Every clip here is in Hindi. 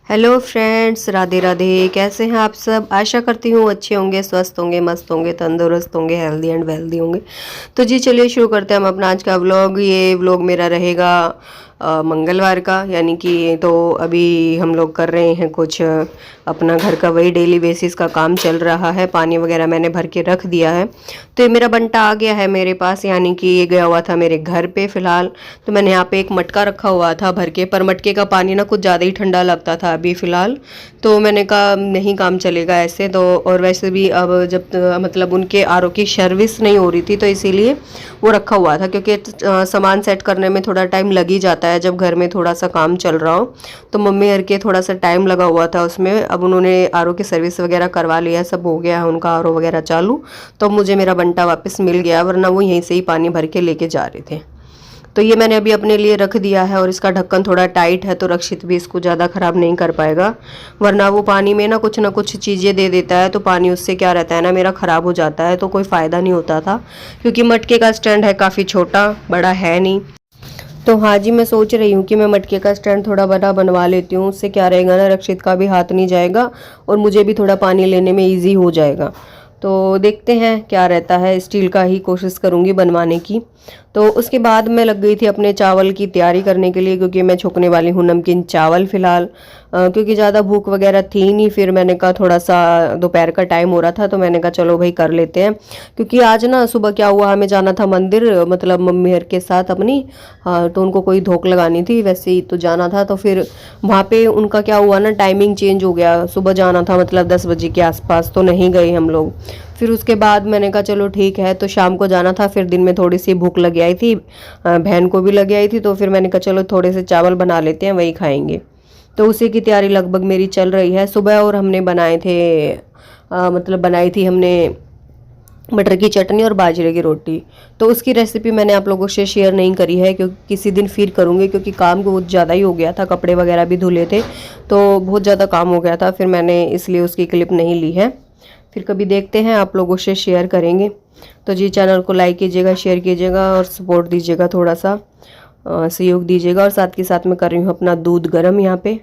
Hello friends, Radhe Radhe. कैसे हैं आप सब? आशा करती हूँ अच्छे होंगे, स्वस्थ होंगे, मस्त होंगे, तंदुरुस्त होंगे, हेल्दी एंड वेल्दी होंगे। तो जी चलिए शुरू करते हैं हम अपना आज का व्लॉग। ये व्लॉग मेरा रहेगा मंगलवार का, यानी कि तो अभी हम लोग कर रहे हैं कुछ अपना घर का वही डेली बेसिस का काम चल रहा है। पानी वगैरह मैंने भर के रख दिया है। तो ये मेरा बंटा आ गया है मेरे पास, यानी कि ये गया हुआ था मेरे घर पे फ़िलहाल। तो मैंने यहाँ पे एक मटका रखा हुआ था भर के, पर मटके का पानी ना कुछ ज़्यादा ही ठंडा लगता था अभी फ़िलहाल। तो मैंने कहा नहीं काम चलेगा ऐसे तो। और वैसे भी अब जब मतलब उनके आरओ की सर्विस नहीं हो रही थी तो इसीलिए वो रखा हुआ था, क्योंकि सामान सेट करने में थोड़ा टाइम लग ही जाता है जब घर में थोड़ा सा काम चल रहा हो। तो मम्मी घर के थोड़ा सा टाइम लगा हुआ था उसमें। अब उन्होंने आरओ की सर्विस वगैरह करवा लिया, सब हो गया है उनका आरओ वगैरह चालू। तो मुझे मेरा बंटा वापस मिल गया, वरना वो यहीं से ही पानी भर के लेके जा रहे थे। तो ये मैंने अभी अपने लिए रख दिया है, और इसका ढक्कन थोड़ा टाइट है तो रक्षित भी इसको ज़्यादा ख़राब नहीं कर पाएगा। वरना वो पानी में ना कुछ चीज़ें दे देता है, तो पानी उससे क्या रहता है ना, मेरा ख़राब हो जाता है, तो कोई फ़ायदा नहीं होता था। क्योंकि मटके का स्टैंड है काफ़ी छोटा, बड़ा है नहीं। तो हाँ जी, मैं सोच रही हूँ कि मैं मटके का स्टैंड थोड़ा बड़ा बनवा लेती हूँ। उससे क्या रहेगा ना, रक्षित का भी हाथ नहीं जाएगा और मुझे भी थोड़ा पानी लेने में ईजी हो जाएगा। तो देखते हैं क्या रहता है, स्टील का ही कोशिश करूँगी बनवाने की। तो उसके बाद मैं लग गई थी अपने चावल की तैयारी करने के लिए, क्योंकि मैं छोकने वाली हूँ नमकीन चावल फ़िलहाल। क्योंकि ज़्यादा भूख वगैरह थी नहीं, फिर मैंने कहा थोड़ा सा दोपहर का टाइम हो रहा था तो मैंने कहा चलो भाई कर लेते हैं। क्योंकि आज ना सुबह क्या हुआ, हमें जाना था मंदिर, मतलब मम्मी हर के साथ अपनी। हाँ, तो उनको कोई धोख लगानी थी, वैसे ही तो जाना था। तो फिर वहाँ पे उनका क्या हुआ ना, टाइमिंग चेंज हो गया। सुबह जाना था मतलब 10 बजे के आसपास, तो नहीं गए हम लोग। फिर उसके बाद मैंने कहा चलो ठीक है, तो शाम को जाना था। फिर दिन में थोड़ी सी भूख लग आई थी, बहन को भी लग आई थी, तो फिर मैंने कहा चलो थोड़े से चावल बना लेते हैं, वही खाएंगे। तो उसी की तैयारी लगभग मेरी चल रही है। सुबह और हमने बनाए थे मतलब बनाई थी हमने मटर की चटनी और बाजरे की रोटी। तो उसकी रेसिपी मैंने आप लोगों से शेयर नहीं करी है, क्योंकि किसी दिन फिर करूँगी, क्योंकि काम बहुत ज़्यादा ही हो गया था, कपड़े वगैरह भी धुले थे तो बहुत ज़्यादा काम हो गया था। फिर मैंने इसलिए उसकी क्लिप नहीं ली है। फिर कभी देखते हैं, आप लोगों से शेयर करेंगे। तो जी चैनल को लाइक कीजिएगा, शेयर कीजिएगा और सपोर्ट दीजिएगा, थोड़ा सा सहयोग दीजिएगा। और साथ के साथ मैं कर रही हूँ अपना दूध गर्म। यहाँ पे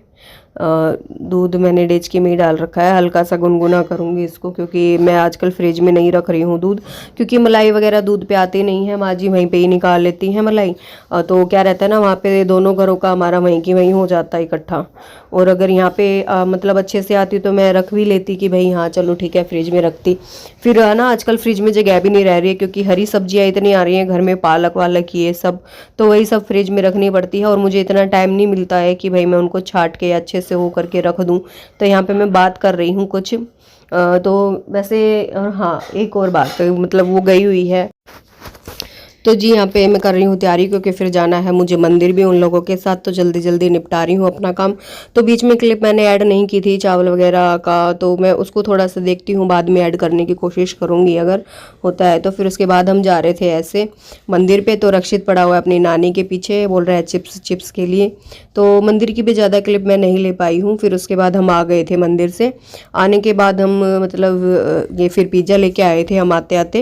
दूध मैंने डेचकी में ही डाल रखा है, हल्का सा गुनगुना करूँगी इसको, क्योंकि मैं आजकल फ्रिज में नहीं रख रही हूँ दूध। क्योंकि मलाई वगैरह दूध पे आती नहीं है, माँ जी वहीं पे ही निकाल लेती हैं मलाई। तो क्या रहता है ना, वहाँ पे दोनों घरों का हमारा वहीं की वहीं हो जाता है इकट्ठा। और अगर यहाँ पे मतलब अच्छे से आती तो मैं रख भी लेती कि भाई हाँ चलो ठीक है, फ्रिज में रखती। फिर ना आजकल फ्रिज में जगह भी नहीं रह रही है, क्योंकि हरी सब्जियाँ इतनी आ रही हैं घर में, पालक वालक ये सब, तो वही सब फ्रिज में रखनी पड़ती है। और मुझे इतना टाइम नहीं मिलता है कि भाई मैं उनको छाट के अच्छे से वो करके रख दूँ। तो यहाँ पे मैं बात कर रही हूँ कुछ तो वैसे। और हाँ, एक और बात, मतलब वो गई हुई है। तो जी यहाँ पे मैं कर रही हूँ तैयारी, क्योंकि फिर जाना है मुझे मंदिर भी उन लोगों के साथ, तो जल्दी जल्दी निपटा रही हूँ अपना काम। तो बीच में क्लिप मैंने ऐड नहीं की थी चावल वगैरह का, तो मैं उसको थोड़ा सा देखती हूँ, बाद में ऐड करने की कोशिश करूँगी अगर होता है तो। फिर उसके बाद हम जा रहे थे ऐसे मंदिर पे। तो रक्षित पड़ा हुआ है अपनी नानी के पीछे, बोल रहा है चिप्स चिप्स के लिए। तो मंदिर की भी ज़्यादा क्लिप मैं नहीं ले पाई हूँ। फिर उसके बाद हम आ गए थे मंदिर से। आने के बाद हम मतलब ये फिर पिज़्ज़ा लेके आए थे हम आते आते।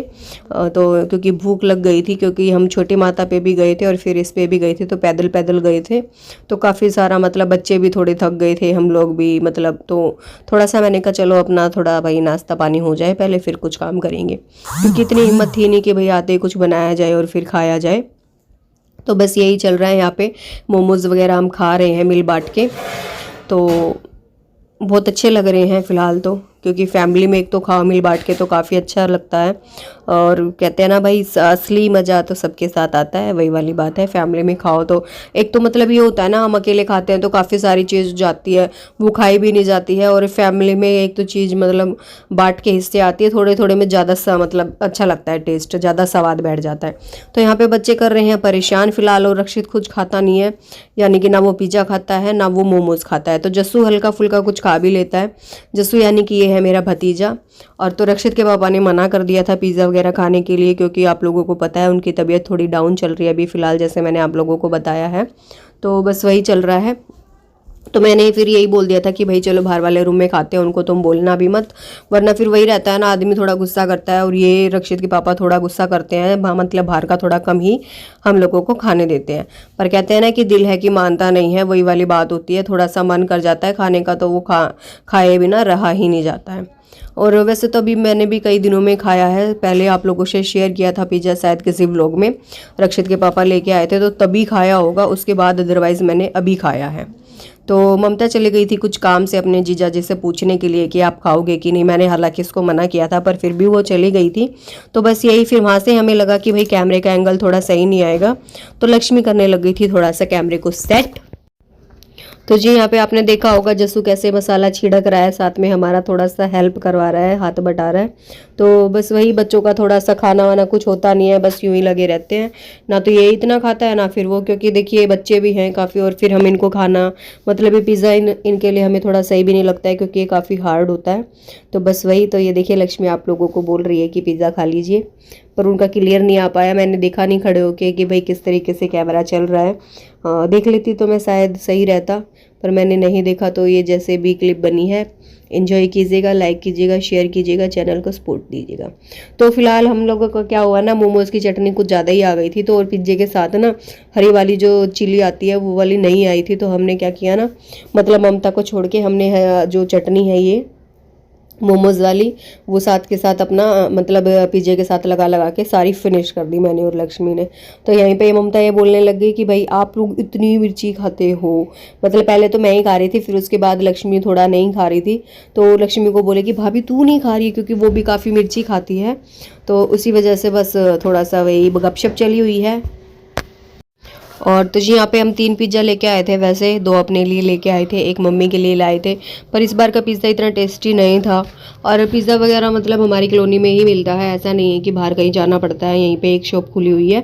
तो क्योंकि भूख लग गई थी, क्योंकि हम छोटी माता पे भी गए थे और फिर इस पे भी गए थे, तो पैदल पैदल गए थे। तो काफ़ी सारा मतलब बच्चे भी थोड़े थक गए थे, हम लोग भी मतलब। तो थोड़ा सा मैंने कहा चलो अपना थोड़ा भाई नाश्ता पानी हो जाए पहले, फिर कुछ काम करेंगे। क्योंकि इतनी हिम्मत थी नहीं कि भाई आते ही कुछ बनाया जाए और फिर खाया जाए। तो बस यही चल रहा है यहाँ पे। मोमोज़ वगैरह हम खा रहे हैं मिल बांट के, तो बहुत अच्छे लग रहे हैं फ़िलहाल तो। क्योंकि फैमिली में एक तो खाओ मिल बांट के तो काफ़ी अच्छा लगता है। और कहते हैं ना भाई, असली मज़ा तो सबके साथ आता है, वही वाली बात है। फैमिली में खाओ तो एक तो मतलब ये होता है ना, हम अकेले खाते हैं तो काफ़ी सारी चीज़ जाती है, वो खाई भी नहीं जाती है। और फैमिली में एक तो चीज़ मतलब बांट के हिस्से आती है, थोड़े थोड़े में ज़्यादा सा मतलब अच्छा लगता है, टेस्ट ज़्यादा स्वाद बैठ जाता है। तो यहाँ पे बच्चे कर रहे हैं परेशान फ़िलहाल। और रक्षित कुछ खाता नहीं है, यानी कि ना वो पिज़्ज़ा खाता है ना वो मोमोज़ खाता है। तो जस्सू हल्का फुल्का कुछ खा भी लेता है। जस्सू यानी कि ये है मेरा भतीजा। और तो रक्षित के पापा ने मना कर दिया था पिज़्ज़ा वगैरह खाने के लिए, क्योंकि आप लोगों को पता है उनकी तबीयत थोड़ी डाउन चल रही है अभी फ़िलहाल, जैसे मैंने आप लोगों को बताया है। तो बस वही चल रहा है। तो मैंने फिर यही बोल दिया था कि भाई चलो बाहर वाले रूम में खाते हैं, उनको तुम बोलना भी मत, वरना फिर वही रहता है ना, आदमी थोड़ा गुस्सा करता है। और ये रक्षित के पापा थोड़ा गुस्सा करते हैं, मतलब बाहर का थोड़ा कम ही हम लोगों को खाने देते हैं। पर कहते हैं ना कि दिल है कि मानता नहीं है, वही वाली बात होती है। थोड़ा सा मन कर जाता है खाने का तो वो खाए बिना रहा ही नहीं जाता है। और वैसे तो अभी मैंने भी कई दिनों में खाया है, पहले आप लोगों से शेयर किया था पिज़्ज़ा शायद किसी व्लॉग में, रक्षित के पापा लेके आए थे तो तभी खाया होगा, उसके बाद अदरवाइज़ मैंने अभी खाया है। तो ममता चली गई थी कुछ काम से अपने जीजा जी से पूछने के लिए कि आप खाओगे कि नहीं। मैंने हालांकि इसको मना किया था पर फिर भी वो चली गई थी। तो बस यही, फिर वहाँ से हमें लगा कि भाई कैमरे का एंगल थोड़ा सही नहीं आएगा, तो लक्ष्मी करने लग गई थी थोड़ा सा कैमरे को सेट। तो जी यहाँ पे आपने देखा होगा जस्सू कैसे मसाला छिड़क रहा है, साथ में हमारा थोड़ा सा हेल्प करवा रहा है, हाथ बटा रहा है। तो बस वही, बच्चों का थोड़ा सा खाना वाना कुछ होता नहीं है, बस यूं ही लगे रहते हैं, ना तो ये इतना खाता है ना फिर वो, क्योंकि देखिए बच्चे भी हैं काफ़ी, और फिर हम इनको खाना, मतलब ये पिज़्ज़ा इनके लिए हमें थोड़ा सही भी नहीं लगता है क्योंकि ये काफ़ी हार्ड होता है। तो बस वही, तो ये देखिए लक्ष्मी आप लोगों को बोल रही है कि पिज़्ज़ा खा लीजिए, पर उनका क्लियर नहीं आ पाया, मैंने देखा नहीं खड़े होके कि भाई किस तरीके से कैमरा चल रहा है। देख लेती तो मैं शायद सही रहता, पर मैंने नहीं देखा। तो ये जैसे भी क्लिप बनी है, एंजॉय कीजिएगा, लाइक कीजिएगा, शेयर कीजिएगा, चैनल को सपोर्ट दीजिएगा। तो फिलहाल हम लोगों का क्या हुआ ना, मोमोज़ की चटनी कुछ ज़्यादा ही आ गई थी, तो और पिज्जे के साथ ना हरी वाली जो चिली आती है वो वाली नहीं आई थी। तो हमने क्या किया ना, मतलब ममता को छोड़ के हमने जो चटनी है ये मोमोज़ वाली, वो साथ के साथ अपना मतलब पिज्जे के साथ लगा लगा के सारी फिनिश कर दी मैंने और लक्ष्मी ने। तो यहीं पे ममता ये बोलने लग गई कि भाई आप लोग इतनी मिर्ची खाते हो, मतलब पहले तो मैं ही खा रही थी, फिर उसके बाद लक्ष्मी थोड़ा नहीं खा रही थी। तो लक्ष्मी को बोले कि भाभी तू नहीं खा रही है, क्योंकि वो भी काफ़ी मिर्ची खाती है। तो उसी वजह से बस थोड़ा सा वही गपशप चली हुई है। और तो जी यहाँ पे हम 3 पिज़्ज़ा लेके आए थे, वैसे 2 अपने लिए लेके आए थे, 1 मम्मी के लिए लाए थे। पर इस बार का पिज़्ज़ा इतना टेस्टी नहीं था। और पिज़्ज़ा वगैरह मतलब हमारी कॉलोनी में ही मिलता है, ऐसा नहीं है कि बाहर कहीं जाना पड़ता है, यहीं पे एक शॉप खुली हुई है।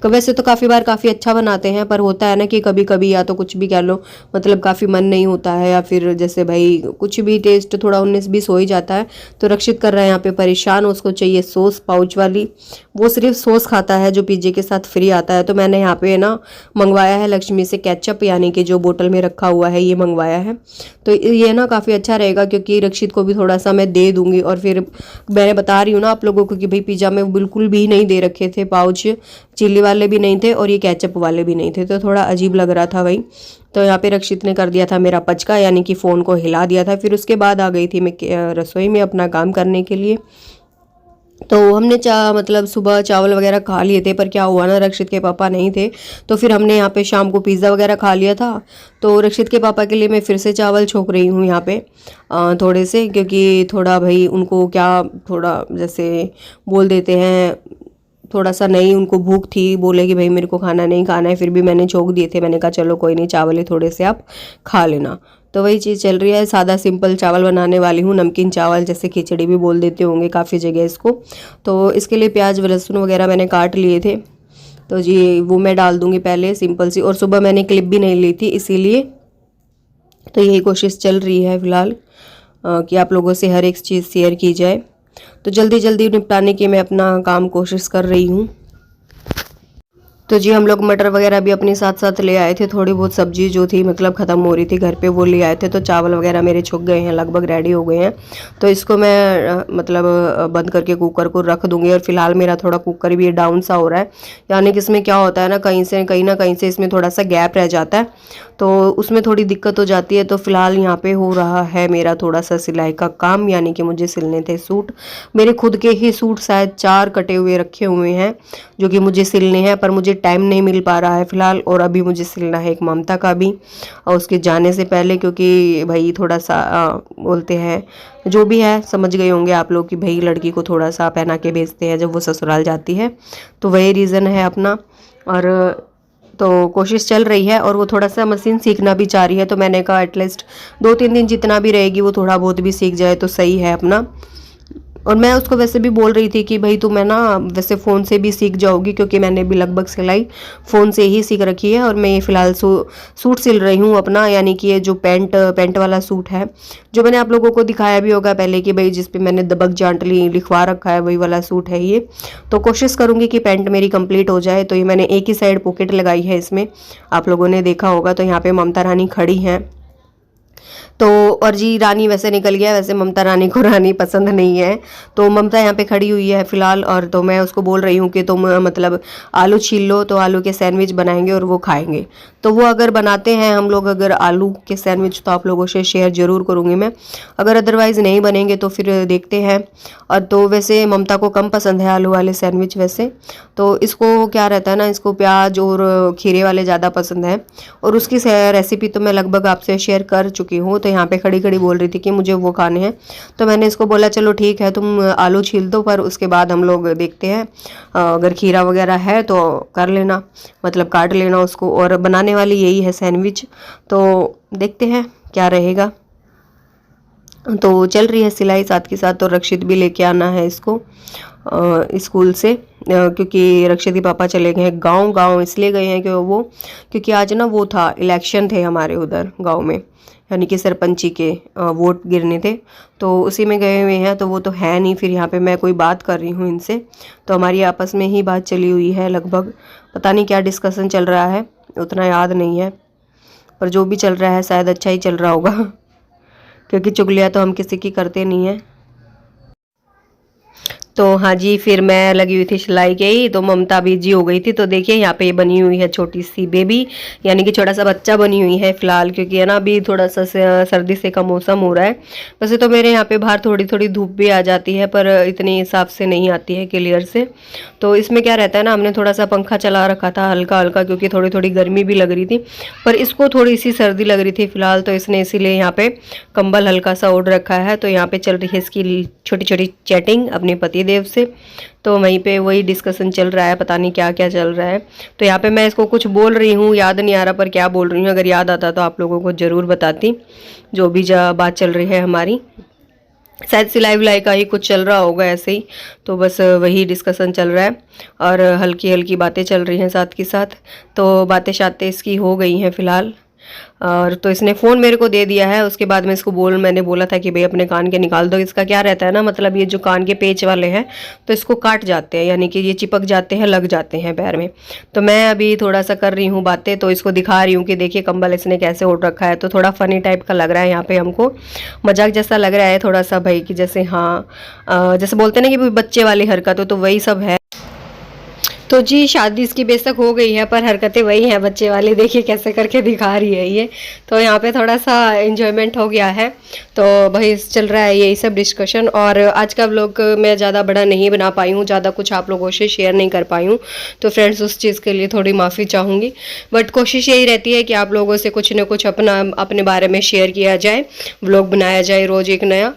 वैसे तो काफ़ी बार काफ़ी अच्छा बनाते हैं, पर होता है ना कि कभी कभी या तो कुछ भी कह लो, मतलब काफ़ी मन नहीं होता है, या फिर जैसे भाई कुछ भी टेस्ट थोड़ा 19-20 हो ही जाता है। तो रक्षित कर रहा है यहाँ पे परेशान, उसको चाहिए सॉस पाउच वाली, वो सिर्फ सॉस खाता है जो पिज़्ज़े के साथ फ्री आता है। तो मैंने यहाँ पे ना मंगवाया है लक्ष्मी से केचप, यानी कि जो बोतल में रखा हुआ है ये मंगवाया है। तो ये ना काफ़ी अच्छा रहेगा, क्योंकि रक्षित को भी थोड़ा सा मैं दे दूंगी। और फिर मैंने बता रही हूँ ना आप लोगों को कि भाई पिज़्ज़ा में बिल्कुल भी नहीं दे रखे थे पाउच, चिल्ली वाले भी नहीं थे और ये केचप वाले भी नहीं थे, तो थोड़ा अजीब लग रहा था भाई। तो यहाँ पे रक्षित ने कर दिया था मेरा पचका, यानी कि फ़ोन को हिला दिया था। फिर उसके बाद आ गई थी मैं रसोई में अपना काम करने के लिए। तो हमने मतलब सुबह चावल वगैरह खा लिए थे, पर क्या हुआ ना, रक्षित के पापा नहीं थे, तो फिर हमने यहाँ पे शाम को पिज़्ज़ा वगैरह खा लिया था। तो रक्षित के पापा के लिए मैं फिर से चावल छोक रही हूँ यहाँ पे थोड़े से, क्योंकि थोड़ा भाई उनको क्या, थोड़ा जैसे बोल देते हैं, थोड़ा सा नहीं, उनको भूख थी, बोले कि भाई मेरे को खाना नहीं खाना है, फिर भी मैंने छोक दिए थे। मैंने कहा चलो कोई नहीं, चावल ही थोड़े से आप खा लेना। तो वही चीज़ चल रही है, सादा सिंपल चावल बनाने वाली हूँ, नमकीन चावल, जैसे खिचड़ी भी बोल देते होंगे काफ़ी जगह इसको। तो इसके लिए प्याज लहसुन वगैरह मैंने काट लिए थे, तो जी वो मैं डाल दूँगी पहले सिंपल सी। और सुबह मैंने क्लिप भी नहीं ली थी इसीलिए, तो यही कोशिश चल रही है फ़िलहाल कि आप लोगों से हर एक चीज़ शेयर की जाए। तो जल्दी जल्दी निपटाने की मैं अपना काम कोशिश कर रही हूँ। तो जी हम लोग मटर वगैरह भी अपने साथ साथ ले आए थे, थोड़ी बहुत सब्जी जो थी मतलब ख़त्म हो रही थी घर पे, वो ले आए थे। तो चावल वगैरह मेरे छुक गए हैं, लगभग रेडी हो गए हैं। तो इसको मैं मतलब बंद करके कुकर को रख दूंगी। और फिलहाल मेरा थोड़ा कुकर भी डाउन सा हो रहा है, यानी कि इसमें क्या होता है ना, कहीं ना कहीं से इसमें थोड़ा सा गैप रह जाता है, तो उसमें थोड़ी दिक्कत हो जाती है। तो फिलहाल यहाँ पे हो रहा है मेरा थोड़ा सा सिलाई का काम, यानी कि मुझे सिलने थे सूट, मेरे खुद के ही सूट शायद 4 कटे हुए रखे हुए हैं जो कि मुझे सिलने हैं, पर मुझे टाइम नहीं मिल पा रहा है फिलहाल। और अभी मुझे सिलना है एक ममता का भी, और उसके जाने से पहले, क्योंकि भाई थोड़ा सा बोलते हैं, जो भी है समझ गए होंगे आप लोग कि भाई लड़की को थोड़ा सा पहना के भेजते हैं जब वो ससुराल जाती है, तो वही रीज़न है अपना। और तो कोशिश चल रही है, और वो थोड़ा सा मशीन सीखना भी चाह रही है, तो मैंने कहा एटलीस्ट 2-3 दिन जितना भी रहेगी वो थोड़ा बहुत भी सीख जाए तो सही है अपना। और मैं उसको वैसे भी बोल रही थी कि भाई तुम है ना वैसे फ़ोन से भी सीख जाओगी, क्योंकि मैंने भी लगभग सिलाई फ़ोन से ही सीख रखी है। और मैं ये फ़िलहाल सूट सिल रही हूँ अपना, यानी कि ये जो पैंट वाला सूट है, जो मैंने आप लोगों को दिखाया भी होगा पहले कि भाई जिस पे मैंने दबक जांटली लिखवा रखा है, वही वाला सूट है ये। तो कोशिश करूँगी कि पैंट मेरी कंप्लीट हो जाए। तो ये मैंने एक ही साइड पॉकेट लगाई है इसमें, आप लोगों ने देखा होगा। तो यहाँ पर ममता रानी खड़ी हैं, तो और जी रानी वैसे निकल गया। वैसे ममता रानी को रानी पसंद नहीं है, तो ममता यहाँ पे खड़ी हुई है फिलहाल। और तो मैं उसको बोल रही हूँ कि तुम मतलब आलू छील लो, तो आलू के सैंडविच बनाएंगे और वो खाएंगे। तो वो अगर बनाते हैं हम लोग अगर आलू के सैंडविच, तो आप लोगों से शेयर जरूर करूँगी मैं। अगर अदरवाइज़ नहीं बनेंगे तो फिर देखते हैं। और तो वैसे ममता को कम पसंद है आलू वाले सैंडविच वैसे, तो इसको क्या रहता है ना, इसको प्याज और खीरे वाले ज़्यादा पसंद है। और उसकी रेसिपी तो मैं लगभग आपसे शेयर कर चुकी हूँ। तो यहाँ पे खड़ी खड़ी बोल रही थी कि मुझे वो खाने हैं, तो मैंने इसको बोला चलो ठीक है तुम आलू छील दो, पर उसके बाद हम लोग देखते हैं अगर खीरा वगैरह है तो कर लेना, मतलब काट लेना उसको। और बनाने वाली यही है सैंडविच, तो देखते हैं क्या रहेगा। तो चल रही है सिलाई साथ के साथ। तो रक्षित भी लेके आना है इसको स्कूल से, क्योंकि रक्षित के पापा चले गए हैं गांव इसलिए गए हैं कि वो, क्योंकि आज ना वो था इलेक्शन थे हमारे उधर गांव में, यानी कि सरपंची के वोट गिरने थे, तो उसी में गए हुए हैं। तो वो तो है नहीं, फिर यहाँ पे मैं कोई बात कर रही हूँ इनसे, तो हमारी आपस में ही बात चली हुई है लगभग। पता नहीं क्या डिस्कशन चल रहा है, उतना याद नहीं है, पर जो भी चल रहा है शायद अच्छा ही चल रहा होगा क्योंकि चुगलियाँ तो हम किसी की करते नहीं हैं। तो हाँ जी, फिर मैं लगी हुई थी सिलाई के ही, तो ममता बिजी हो गई थी। तो देखिए यहाँ पे ये बनी हुई है छोटी सी बेबी, यानी कि छोटा सा बच्चा बनी हुई है फिलहाल, क्योंकि है ना अभी थोड़ा सा सर्दी से का मौसम हो रहा है। वैसे तो मेरे यहाँ पे बाहर थोड़ी थोड़ी धूप भी आ जाती है, पर इतनी हिसाब से नहीं आती है क्लियर से। तो इसमें क्या रहता है ना, हमने थोड़ा सा पंखा चला रखा था हल्का हल्का, क्योंकि थोड़ी थोड़ी गर्मी भी लग रही थी, पर इसको थोड़ी सी सर्दी लग रही थी फिलहाल, तो इसने इसीलिए यहाँ पे कंबल हल्का सा ओढ़ रखा है। तो यहाँ पे चल रही है इसकी छोटी छोटी चैटिंग अपने पति देव से, तो वहीं पे वही डिस्कशन चल रहा है, पता नहीं क्या क्या चल रहा है। तो यहाँ पे मैं इसको कुछ बोल रही हूँ, याद नहीं आ रहा पर क्या बोल रही हूँ, अगर याद आता तो आप लोगों को ज़रूर बताती, जो भी बात चल रही है हमारी। शायद सिलाई विलाई का ही कुछ चल रहा होगा ऐसे ही, तो बस वही डिस्कशन चल रहा है और हल्की हल्की बातें चल रही हैं साथ के साथ। तो बातें शातें इसकी हो गई हैं फ़िलहाल। और तो इसने फ़ोन मेरे को दे दिया है। उसके बाद में इसको मैंने बोला था कि भाई अपने कान के निकाल दो। इसका क्या रहता है ना, मतलब ये जो कान के पेच वाले हैं तो इसको काट जाते हैं, यानी कि ये चिपक जाते हैं, लग जाते हैं पैर में। तो मैं अभी थोड़ा सा कर रही हूँ बातें, तो इसको दिखा रही हूँ कि देखिए कंबल इसने कैसे ओढ़ रखा है। तो थोड़ा फनी टाइप का लग रहा है यहाँ पे हमको, मजाक जैसा लग रहा है थोड़ा सा भाई, कि जैसे हाँ जैसे बोलते हैं ना कि बच्चे वाली हरकत हो, तो वही सब है। तो जी शादी इसकी बेशक हो गई है, पर हरकतें वही हैं बच्चे वाली, देखिए कैसे करके दिखा रही है ये। तो यहाँ पे थोड़ा सा एंजॉयमेंट हो गया है, तो भाई चल रहा है यही सब डिस्कशन। और आज का व्लॉग मैं ज़्यादा बड़ा नहीं बना पाई हूँ, ज़्यादा कुछ आप लोगों से शेयर नहीं कर पाई हूँ, तो फ्रेंड्स उस चीज़ के लिए थोड़ी माफ़ी चाहूँगी। बट कोशिश यही रहती है कि आप लोगों से कुछ न कुछ अपने बारे में शेयर किया जाए, व्लॉग बनाया जाए रोज़ एक नया।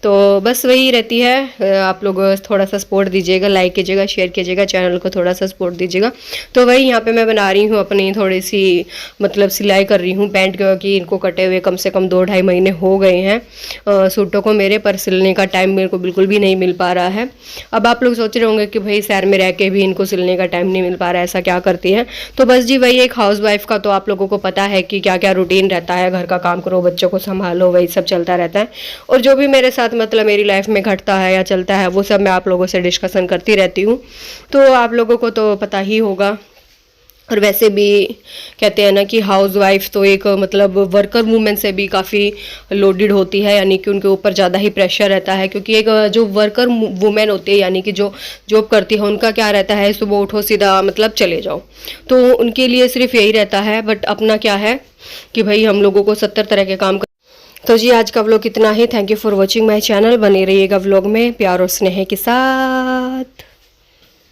तो बस वही रहती है। आप लोग थोड़ा सा सपोर्ट दीजिएगा, लाइक कीजिएगा, शेयर कीजिएगा, चैनल को थोड़ा सा सपोर्ट दीजिएगा। तो वही यहाँ पे मैं बना रही हूँ अपनी थोड़ी सी मतलब सिलाई कर रही हूँ पैंट, क्योंकि इनको कटे हुए कम से कम 2-2.5 महीने हो गए हैं सूटों को मेरे, पर सिलने का टाइम मेरे को बिल्कुल भी नहीं मिल पा रहा है। अब आप लोग सोच रहे होंगे कि भाई शहर में रह के भी इनको सिलने का टाइम नहीं मिल पा रहा है, ऐसा क्या करती है। तो बस जी वही एक हाउस वाइफ का तो आप लोगों को पता है कि क्या क्या रूटीन रहता है, घर का काम करो, बच्चों को संभालो, वही सब चलता रहता है। और जो भी मेरे साथ मतलब मेरी लाइफ में घटता है या चलता है, वो सब मैं आप लोगों से डिस्कशन करती रहती हूँ, तो आप लोगों को तो पता ही होगा। और वैसे भी कहते हैं ना कि हाउस वाइफ तो एक मतलब वर्कर वूमेन से भी काफ़ी लोडेड होती है, यानी कि उनके ऊपर ज़्यादा ही प्रेशर रहता है, क्योंकि एक जो वर्कर वूमेन होती है यानी कि जो जॉब करती है, उनका क्या रहता है, सुबह उठो सीधा मतलब चले जाओ, तो उनके लिए सिर्फ यही रहता है। बट अपना क्या है कि भाई हम लोगों को 70 तरह के काम। तो जी आज का व्लॉग इतना ही। Thank you for watching my channel. बने रहिएगा व्लॉग में प्यार और स्नेह के साथ।